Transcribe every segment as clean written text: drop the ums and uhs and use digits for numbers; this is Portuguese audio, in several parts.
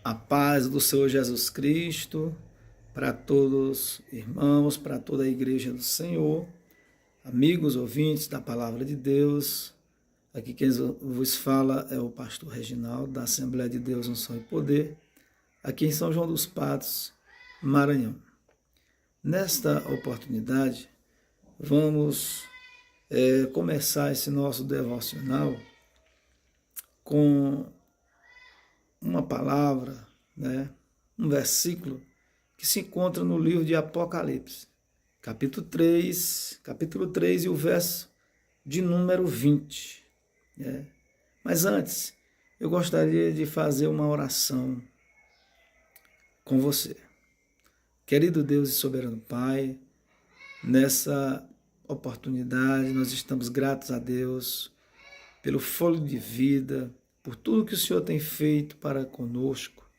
A paz do Senhor Jesus Cristo para todos irmãos, para toda a igreja do Senhor, amigos, ouvintes da palavra de Deus. Aqui quem vos fala é o pastor Reginaldo, da Assembleia de Deus Unção e Poder, aqui em São João dos Patos, Maranhão. Nesta oportunidade, vamos começar esse nosso devocional com uma palavra, um versículo que se encontra no livro de Apocalipse, capítulo 3 e o verso de número 20. Mas antes, eu gostaria de fazer uma oração com você. Querido Deus e soberano Pai, nessa oportunidade nós estamos gratos a Deus pelo fôlego de vida, por tudo que o Senhor tem feito para conosco.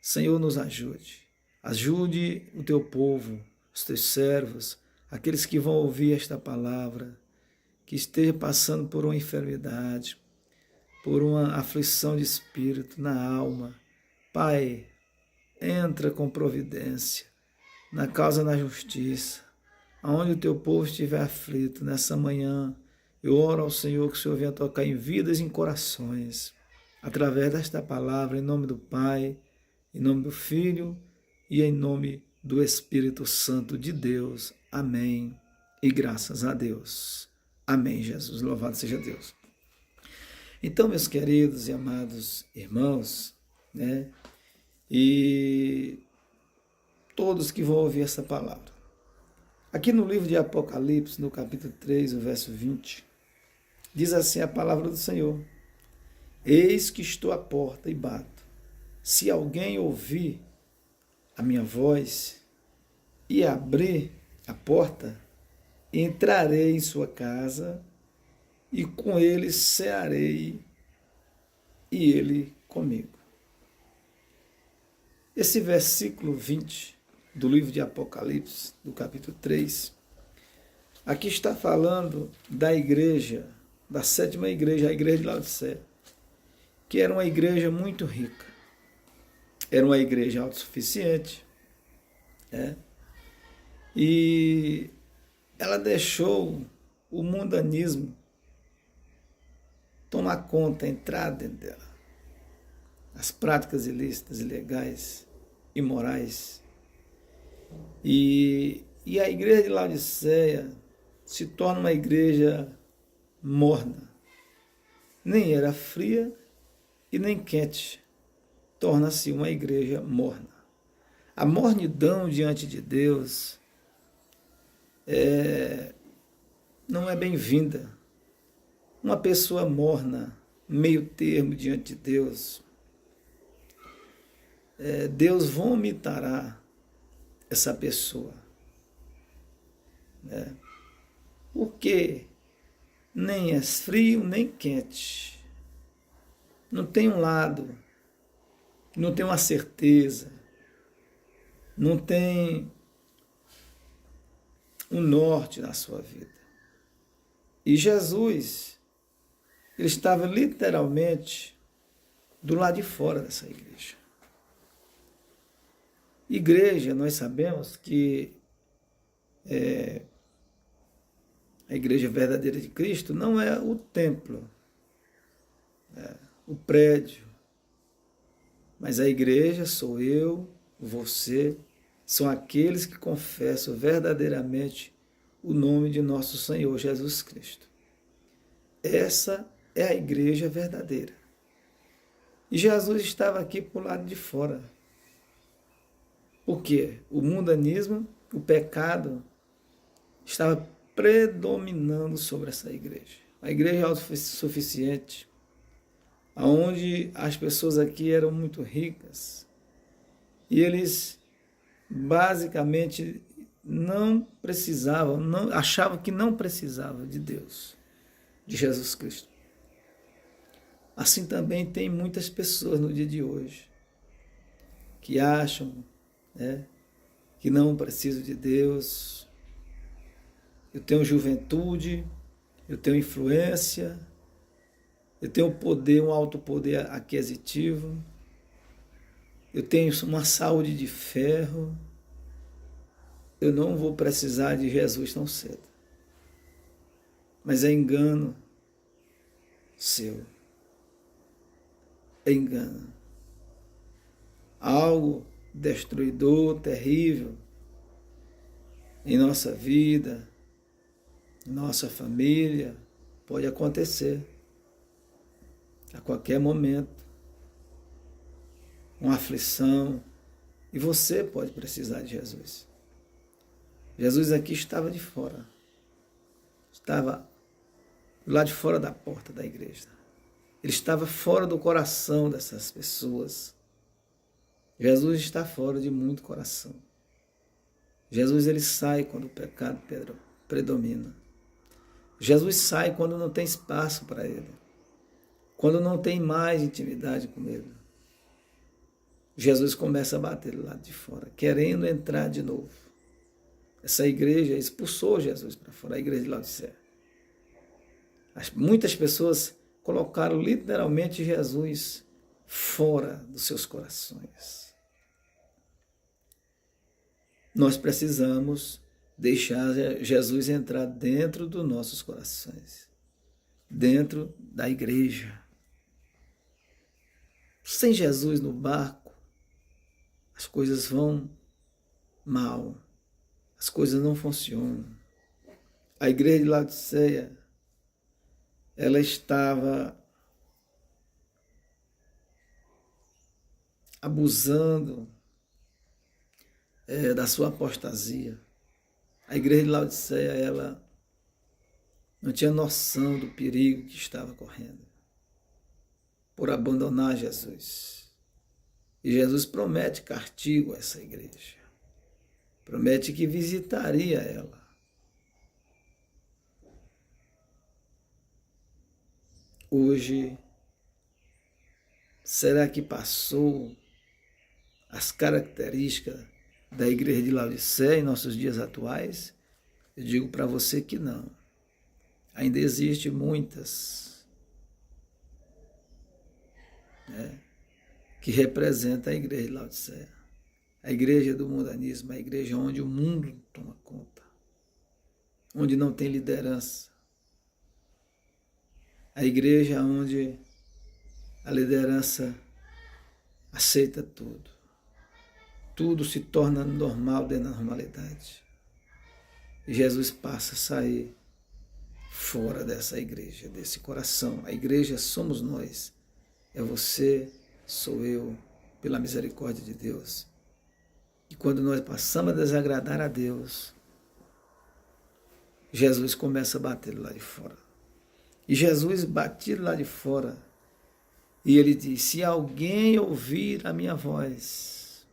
Senhor, nos ajude. Ajude o teu povo, os teus servos, aqueles que vão ouvir esta palavra, que esteja passando por uma enfermidade, por uma aflição de espírito na alma. Pai, entra com providência na causa da justiça, aonde o teu povo estiver aflito nessa manhã. Eu oro ao Senhor que o Senhor venha tocar em vidas e em corações, através desta palavra, em nome do Pai, em nome do Filho e em nome do Espírito Santo de Deus. Amém. E graças a Deus. Amém, Jesus. Louvado seja Deus. Então, meus queridos e amados irmãos, e todos que vão ouvir essa palavra, aqui no livro de Apocalipse, no capítulo 3, o verso 20, diz assim a palavra do Senhor: Eis que estou à porta e bato. Se alguém ouvir a minha voz e abrir a porta, entrarei em sua casa e com ele cearei e ele comigo. Esse versículo 20 do livro de Apocalipse, do capítulo 3, aqui está falando da igreja, da sétima igreja, a igreja de Laodiceia, que era uma igreja muito rica, era uma igreja autossuficiente, e ela deixou o mundanismo tomar conta, entrar dentro dela. As práticas ilícitas, ilegais, imorais. E a igreja de Laodiceia se torna uma igreja morna. Nem era fria e nem quente. Torna-se uma igreja morna. A mornidão diante de Deus não é bem-vinda. Uma pessoa morna, meio termo diante de Deus, Deus vomitará essa pessoa. Porque nem é frio nem quente. Não tem um lado, não tem uma certeza, não tem um norte na sua vida. E Jesus, ele estava literalmente do lado de fora dessa igreja. Igreja, nós sabemos que a igreja verdadeira de Cristo não é o templo, o prédio, mas a igreja sou eu, você, são aqueles que confessam verdadeiramente o nome de nosso Senhor Jesus Cristo. Essa é a igreja verdadeira. E Jesus estava aqui por lado de fora. Por quê? O mundanismo, o pecado, estava predominando sobre essa igreja. A igreja autossuficiente, onde as pessoas aqui eram muito ricas, e eles basicamente não precisavam, achavam que não precisavam de Deus, de Jesus Cristo. Assim também tem muitas pessoas no dia de hoje que acham que não precisam de Deus. Eu tenho juventude, eu tenho influência, eu tenho poder, um alto poder aquisitivo, eu tenho uma saúde de ferro, eu não vou precisar de Jesus tão cedo. Mas é engano seu. É engano. Algo destruidor, terrível em nossa vida, em nossa família, pode acontecer a qualquer momento. Uma aflição, e você pode precisar de Jesus. Jesus aqui estava de fora, estava do lado de fora da porta da igreja. Ele estava fora do coração dessas pessoas. Jesus está fora de muito coração. Jesus ele sai quando o pecado predomina. Jesus sai quando não tem espaço para ele, quando não tem mais intimidade com ele. Jesus começa a bater do lado de fora, querendo entrar de novo. Essa igreja expulsou Jesus para fora, a igreja de Laodiceia. Muitas pessoas colocaram literalmente Jesus fora dos seus corações. Nós precisamos deixar Jesus entrar dentro dos nossos corações, dentro da igreja. Sem Jesus no barco, as coisas vão mal, as coisas não funcionam. A igreja de Laodiceia, ela estava abusando da sua apostasia. A igreja de Laodiceia, ela não tinha noção do perigo que estava correndo por abandonar Jesus. E Jesus promete castigo a essa igreja. Promete que visitaria ela. Hoje, será que passou as características da igreja de Laodiceia em nossos dias atuais? Eu digo para você que não. Ainda existem muitas, que representa a igreja de Laodiceia. A igreja do mundanismo, a igreja onde o mundo toma conta, onde não tem liderança. A igreja onde a liderança aceita tudo. Tudo se torna normal dentro da normalidade. E Jesus passa a sair fora dessa igreja, desse coração. A igreja somos nós. É você, sou eu, pela misericórdia de Deus. E quando nós passamos a desagradar a Deus, Jesus começa a bater lá de fora. E Jesus batia lá de fora. E ele diz, se alguém ouvir a minha voz,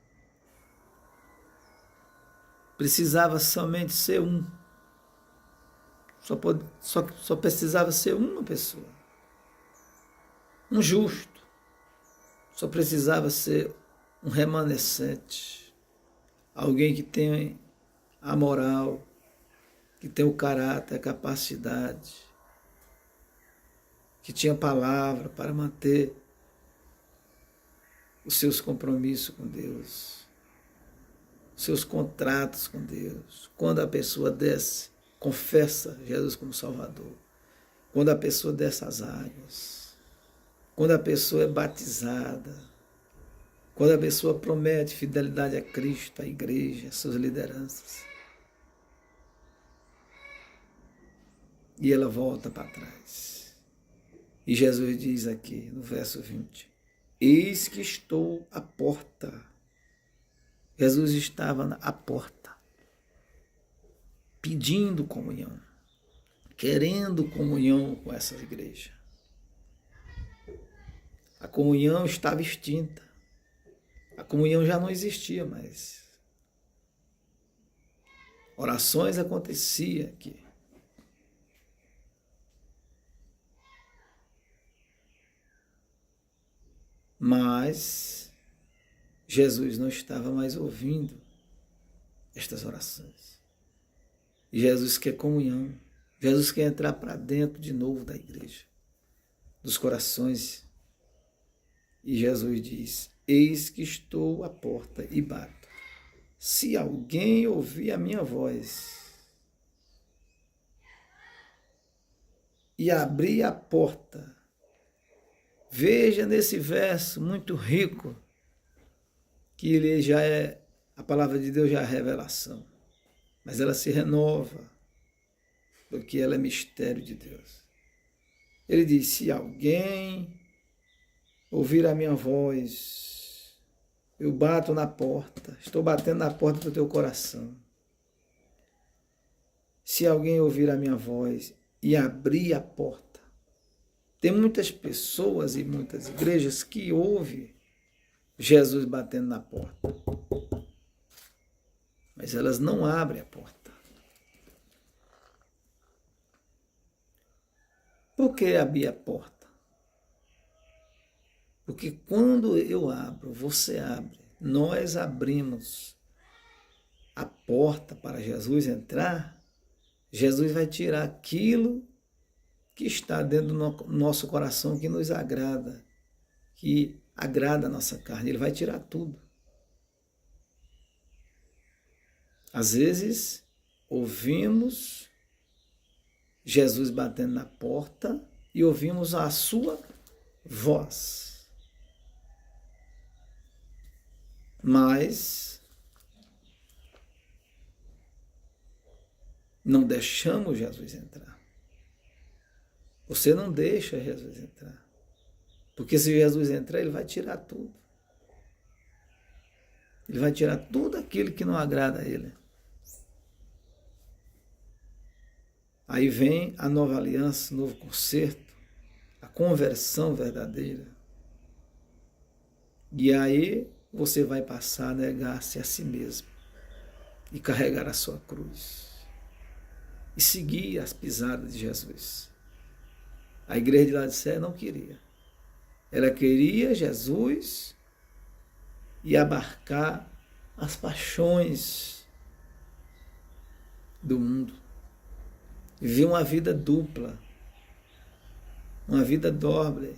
precisava somente ser um. Só precisava ser uma pessoa. Um justo. Só precisava ser um remanescente. Alguém que tem a moral, que tem o caráter, a capacidade, que tinha palavra para manter os seus compromissos com Deus, seus contratos com Deus. Quando a pessoa desce, confessa Jesus como Salvador. Quando a pessoa desce às águas, quando a pessoa é batizada, quando a pessoa promete fidelidade a Cristo, à igreja, às suas lideranças, e ela volta para trás. E Jesus diz aqui no verso 20, eis que estou à porta. Jesus estava à porta, pedindo comunhão, querendo comunhão com essa igreja. A comunhão estava extinta. A comunhão já não existia mais. Orações aconteciam aqui. Mas Jesus não estava mais ouvindo estas orações. E Jesus quer comunhão. Jesus quer entrar para dentro de novo da igreja, dos corações. E Jesus diz, Eis que estou à porta e bato. Se alguém ouvir a minha voz e abrir a porta, veja nesse verso muito rico, que ele já é, a palavra de Deus já é revelação, mas ela se renova, porque ela é mistério de Deus. Ele diz, se alguém ouvir a minha voz, eu bato na porta, estou batendo na porta do teu coração. Se alguém ouvir a minha voz e abrir a porta, tem muitas pessoas e muitas igrejas que ouvem Jesus batendo na porta, mas elas não abrem a porta. Por que abrir a porta? Porque quando eu abro, você abre, nós abrimos a porta para Jesus entrar, Jesus vai tirar aquilo que está dentro do nosso coração, que nos agrada, que agrada a nossa carne. Ele vai tirar tudo. Às vezes, ouvimos Jesus batendo na porta e ouvimos a sua voz. Mas não deixamos Jesus entrar. Você não deixa Jesus entrar. Porque se Jesus entrar, ele vai tirar tudo. Ele vai tirar tudo aquilo que não agrada a ele. Aí vem a nova aliança, o novo concerto, a conversão verdadeira. E aí você vai passar a negar-se a si mesmo e carregar a sua cruz. E seguir as pisadas de Jesus. A igreja de Laodiceia não queria. Ela queria Jesus e abarcar as paixões do mundo. Viver uma vida dupla, uma vida doble,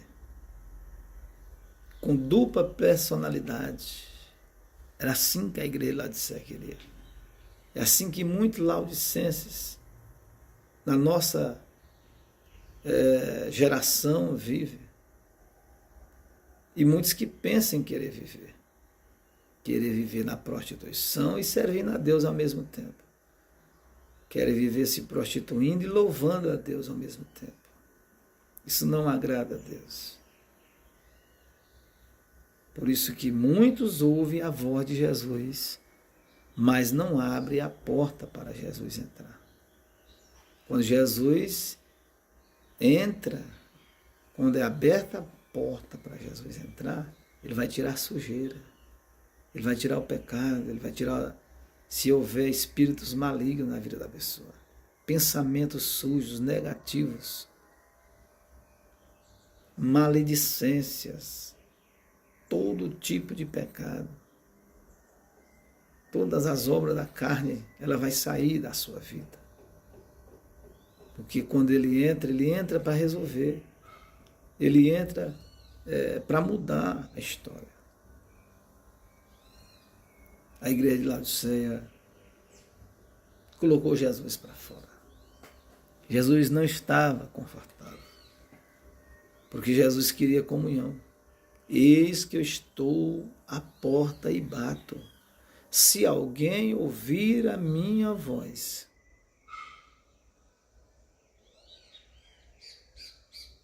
com dupla personalidade. Era assim que a igreja de Laodiceia queria. É assim que muitos laodicenses, na nossa geração, vivem. E muitos que pensam em querer viver. Querer viver na prostituição e servindo a Deus ao mesmo tempo. Querem viver se prostituindo e louvando a Deus ao mesmo tempo. Isso não agrada a Deus. Por isso que muitos ouvem a voz de Jesus, mas não abrem a porta para Jesus entrar. Quando Jesus entra, quando é aberta a porta para Jesus entrar, ele vai tirar a sujeira, ele vai tirar o pecado, ele vai tirar, se houver espíritos malignos na vida da pessoa, pensamentos sujos, negativos, maledicências, todo tipo de pecado, todas as obras da carne, ela vai sair da sua vida. Porque quando ele entra para resolver, ele entra para mudar a história. A igreja de Laodiceia colocou Jesus para fora. Jesus não estava confortável, porque Jesus queria comunhão. Eis que eu estou à porta e bato. Se alguém ouvir a minha voz,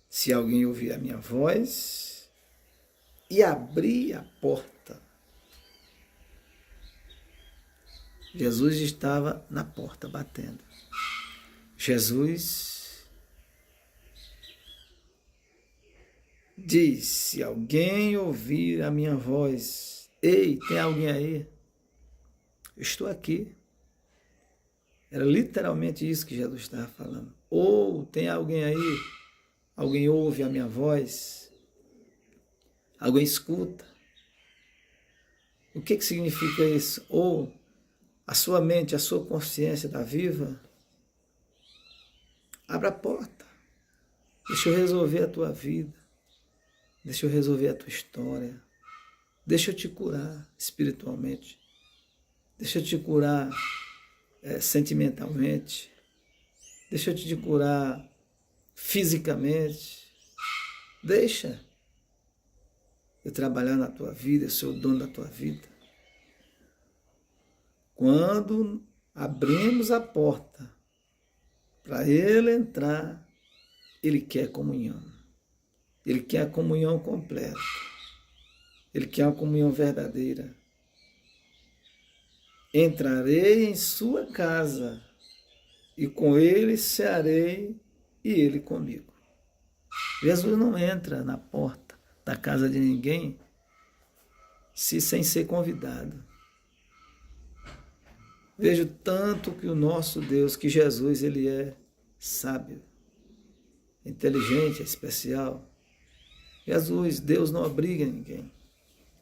se alguém ouvir a minha voz e abrir a porta, Jesus estava na porta batendo. Jesus diz, se alguém ouvir a minha voz, ei, tem alguém aí? Eu estou aqui. Era literalmente isso que Jesus estava falando. Ou tem alguém aí? Alguém ouve a minha voz? Alguém escuta? O que significa isso? Ou a sua mente, a sua consciência está viva? Abra a porta. Deixa eu resolver a tua vida. Deixa eu resolver a tua história. Deixa eu te curar espiritualmente. Deixa eu te curar sentimentalmente. Deixa eu te curar fisicamente. Deixa eu trabalhar na tua vida, eu sou o dono da tua vida. Quando abrimos a porta para Ele entrar, Ele quer comunhão. Ele quer a comunhão completa. Ele quer a comunhão verdadeira. Entrarei em sua casa e com Ele cearei e Ele comigo. Jesus não entra na porta da casa de ninguém sem ser convidado. Vejo tanto que o nosso Deus, que Jesus, Ele é sábio, inteligente, especial. Jesus, Deus não obriga ninguém.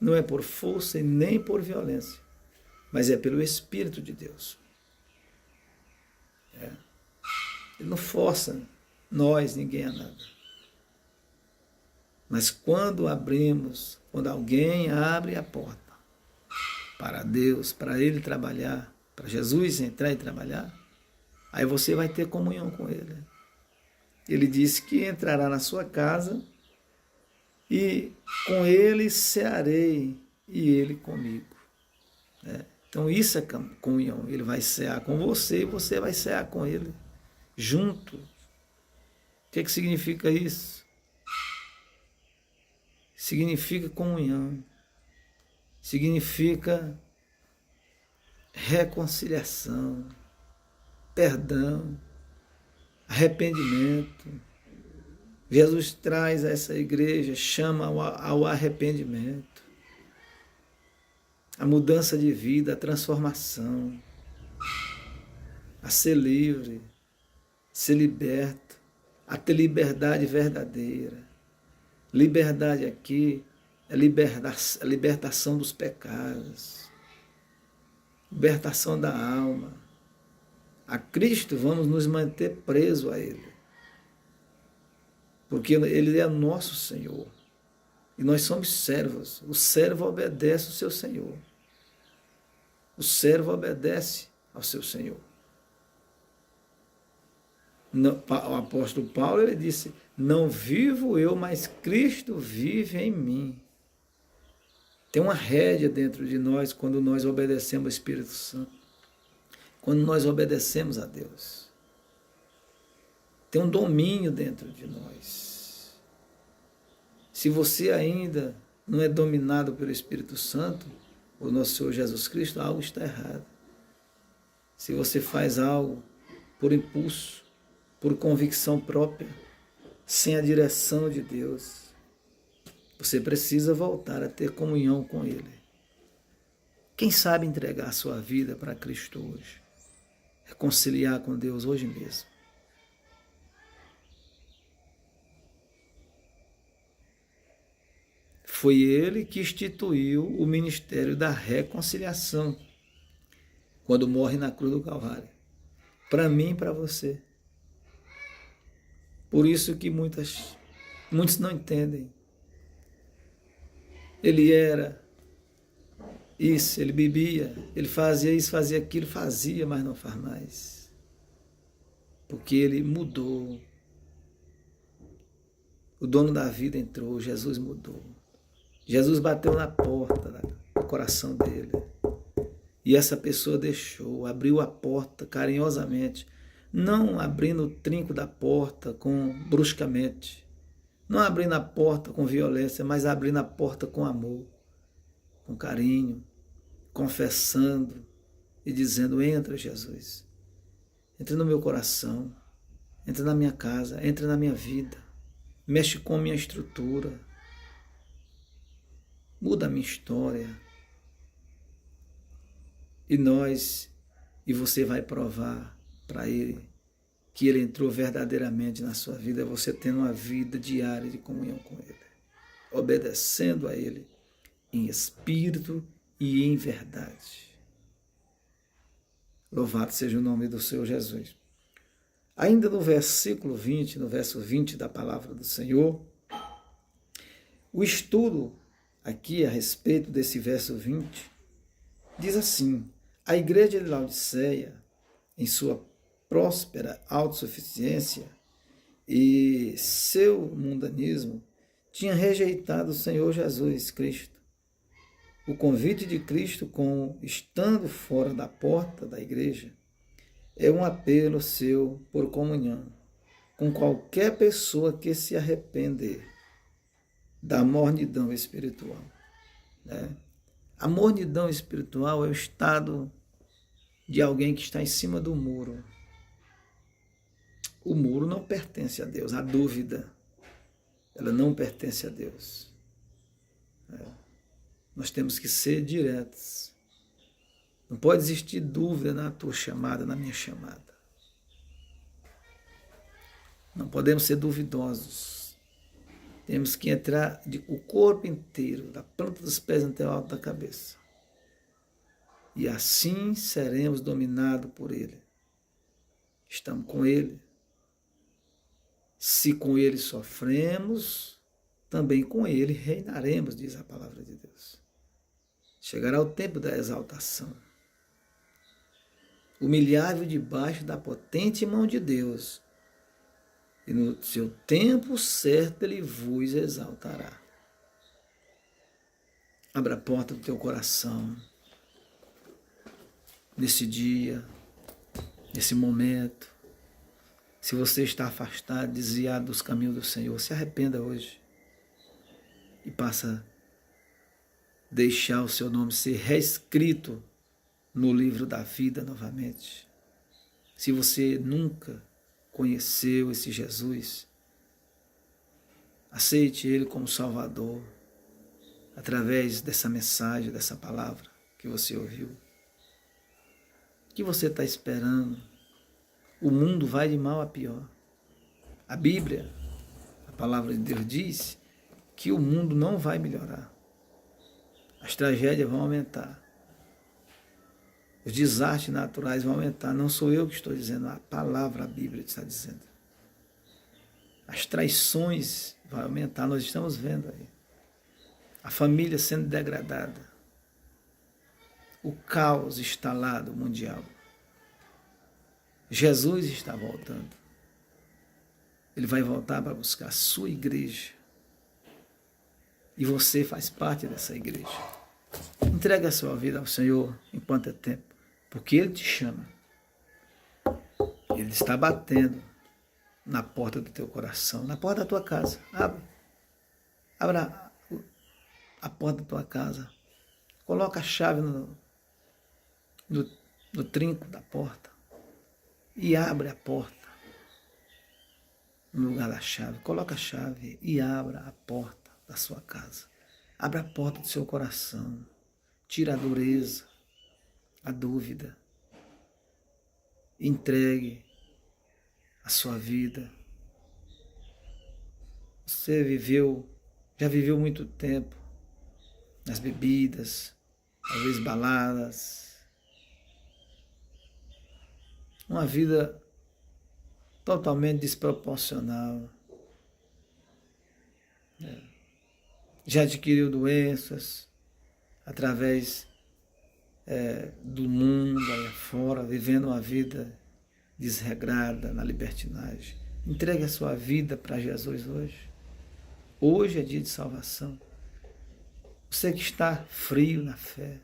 Não é por força e nem por violência, mas é pelo Espírito de Deus. Ele não força nós, ninguém a nada. Mas quando abrimos, quando alguém abre a porta para Deus, para Ele trabalhar, para Jesus entrar e trabalhar, aí você vai ter comunhão com Ele. Ele disse que entrará na sua casa e com Ele cearei e Ele comigo. Então isso é comunhão. Ele vai cear com você e você vai cear com Ele, junto. O que significa isso? Significa comunhão, significa reconciliação, perdão, arrependimento. Jesus traz a essa igreja, chama ao arrependimento, a mudança de vida, a transformação, a ser livre, ser liberto, a ter liberdade verdadeira. Liberdade aqui é libertação dos pecados, libertação da alma. A Cristo vamos nos manter presos a Ele, porque Ele é nosso Senhor e nós somos servos. O servo obedece ao seu Senhor. O servo obedece ao seu Senhor. O apóstolo Paulo, ele disse: não vivo eu, mas Cristo vive em mim. Tem uma rédea dentro de nós quando nós obedecemos ao Espírito Santo, quando nós obedecemos a Deus. Tem um domínio dentro de nós. Se você ainda não é dominado pelo Espírito Santo, o nosso Senhor Jesus Cristo, algo está errado. Se você faz algo por impulso, por convicção própria, sem a direção de Deus, você precisa voltar a ter comunhão com Ele. Quem sabe entregar a sua vida para Cristo hoje? Reconciliar com Deus hoje mesmo. Foi Ele que instituiu o ministério da reconciliação, quando morre na cruz do Calvário, para mim e para você. Por isso que muitos não entendem. Ele era isso, ele bebia, ele fazia isso, fazia aquilo, fazia, mas não faz mais. Porque ele mudou. O dono da vida entrou, Jesus mudou. Jesus bateu na porta do coração dele. E essa pessoa deixou, abriu a porta carinhosamente, não abrindo o trinco da porta bruscamente, não abrindo a porta com violência, mas abrindo a porta com amor, com carinho, confessando e dizendo: entra, Jesus, entra no meu coração, entra na minha casa, entra na minha vida, mexe com a minha estrutura, muda a minha história. E você vai provar para Ele que Ele entrou verdadeiramente na sua vida, você tendo uma vida diária de comunhão com Ele, obedecendo a Ele em espírito e em verdade. Louvado seja o nome do Senhor Jesus. Ainda no versículo 20, no verso 20 da palavra do Senhor, o estudo aqui a respeito desse verso 20, diz assim: a igreja de Laodiceia, em sua próspera autossuficiência e seu mundanismo, tinha rejeitado o Senhor Jesus Cristo. O convite de Cristo, estando fora da porta da igreja, é um apelo seu por comunhão com qualquer pessoa que se arrepender da mornidão espiritual. Né? A mornidão espiritual é o estado de alguém que está em cima do muro. O muro não pertence a Deus, a dúvida, ela não pertence a Deus. Nós temos que ser diretos. Não pode existir dúvida na tua chamada, na minha chamada. Não podemos ser duvidosos. Temos que entrar o corpo inteiro, da planta dos pés até o alto da cabeça. E assim seremos dominados por Ele. Estamos com Ele. Se com Ele sofremos, também com Ele reinaremos, diz a palavra de Deus. Chegará o tempo da exaltação. Humilhai-vos debaixo da potente mão de Deus, e no seu tempo certo Ele vos exaltará. Abra a porta do teu coração, nesse dia, nesse momento. Se você está afastado, desviado dos caminhos do Senhor, se arrependa hoje e passa a deixar o seu nome ser reescrito no livro da vida novamente. Se você nunca conheceu esse Jesus, aceite Ele como Salvador através dessa mensagem, dessa palavra que você ouviu. O que você está esperando? O mundo vai de mal a pior. A Bíblia, a palavra de Deus diz que o mundo não vai melhorar. As tragédias vão aumentar. Os desastres naturais vão aumentar. Não sou eu que estou dizendo, a palavra, a Bíblia está dizendo. As traições vão aumentar, nós estamos vendo aí. A família sendo degradada. O caos instalado mundial. Jesus está voltando. Ele vai voltar para buscar a sua igreja. E você faz parte dessa igreja. Entregue a sua vida ao Senhor enquanto é tempo. Porque Ele te chama. Ele está batendo na porta do teu coração, na porta da tua casa. Abra a porta da tua casa. Coloca a chave no trinco da porta. E abre a porta no lugar da chave. Coloca a chave e abra a porta da sua casa. Abra a porta do seu coração. Tira a dureza, a dúvida. Entregue a sua vida. Você já viveu muito tempo nas bebidas, às vezes baladas. Uma vida totalmente desproporcional. Já adquiriu doenças através do mundo aí fora, vivendo uma vida desregrada na libertinagem. Entregue a sua vida para Jesus hoje. Hoje é dia de salvação. Você que está frio na fé,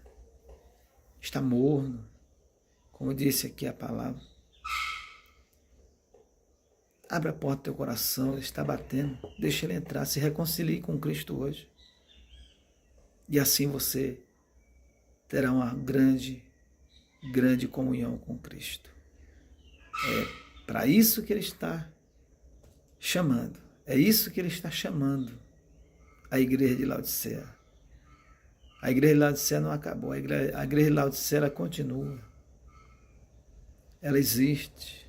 está morno, como disse aqui a palavra. Abra a porta do teu coração, Ele está batendo. Deixa Ele entrar, se reconcilie com Cristo hoje. E assim você terá uma grande comunhão com Cristo. É para isso que Ele está chamando. É isso que Ele está chamando a igreja de Laodiceia. A igreja de Laodiceia não acabou. A igreja de Laodiceia ela continua. Ela existe.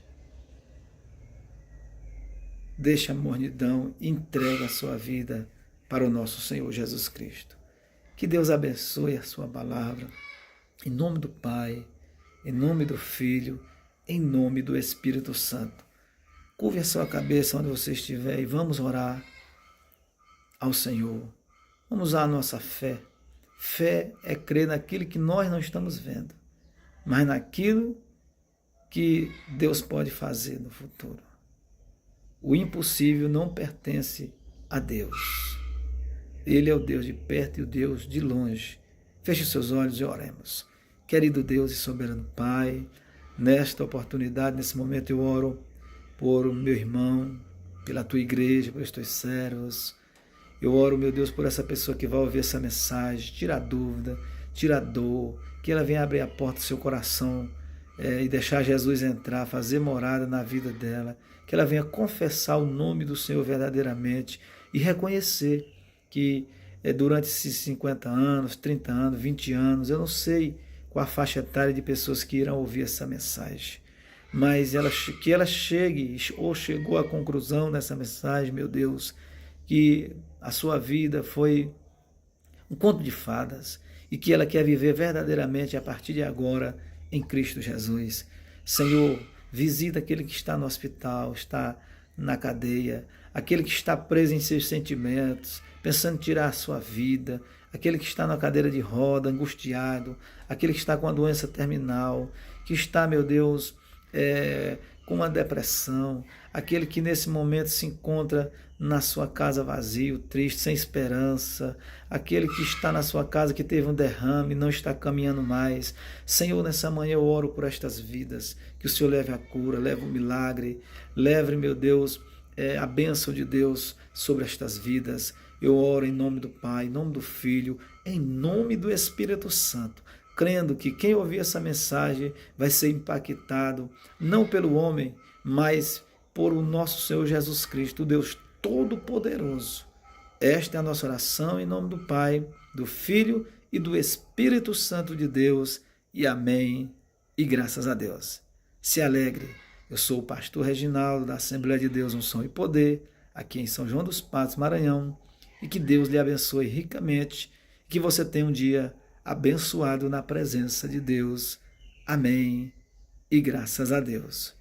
Deixa a mornidão e entrega a sua vida para o nosso Senhor Jesus Cristo. Que Deus abençoe a sua palavra. Em nome do Pai, em nome do Filho, em nome do Espírito Santo. Curve a sua cabeça onde você estiver e vamos orar ao Senhor. Vamos usar a nossa fé. Fé é crer naquilo que nós não estamos vendo, mas naquilo que Deus pode fazer no futuro. O impossível não pertence a Deus. Ele é o Deus de perto e o Deus de longe. Feche os seus olhos e oremos. Querido Deus e soberano Pai, nesta oportunidade, nesse momento eu oro por meu irmão, pela tua igreja, pelos teus servos. Eu oro, meu Deus, por essa pessoa que vai ouvir essa mensagem, tira a dúvida, tira a dor, que ela venha abrir a porta do seu coração e deixar Jesus entrar, fazer morada na vida dela, que ela venha confessar o nome do Senhor verdadeiramente e reconhecer que durante esses 50 anos, 30 anos, 20 anos, eu não sei qual a faixa etária de pessoas que irão ouvir essa mensagem, mas que ela chegue ou chegou à conclusão nessa mensagem, meu Deus, que a sua vida foi um conto de fadas e que ela quer viver verdadeiramente a partir de agora em Cristo Jesus. Senhor, visita aquele que está no hospital, está na cadeia, aquele que está preso em seus sentimentos, pensando em tirar a sua vida, aquele que está na cadeira de roda, angustiado, aquele que está com a doença terminal, que está, meu Deus, com uma depressão, aquele que nesse momento se encontra na sua casa vazio, triste, sem esperança, aquele que está na sua casa que teve um derrame, não está caminhando mais. Senhor, nessa manhã eu oro por estas vidas, que o Senhor leve a cura, leve o milagre, leve, meu Deus, a bênção de Deus sobre estas vidas. Eu oro em nome do Pai, em nome do Filho, em nome do Espírito Santo, crendo que quem ouvir essa mensagem vai ser impactado, não pelo homem, mas por o nosso Senhor Jesus Cristo, o Deus Todo-Poderoso. Esta é a nossa oração em nome do Pai, do Filho e do Espírito Santo de Deus. E amém. E graças a Deus. Se alegre. Eu sou o pastor Reginaldo, da Assembleia de Deus Unção e Poder, aqui em São João dos Patos, Maranhão. E que Deus lhe abençoe ricamente. Que você tenha um dia abençoado na presença de Deus. Amém. E graças a Deus.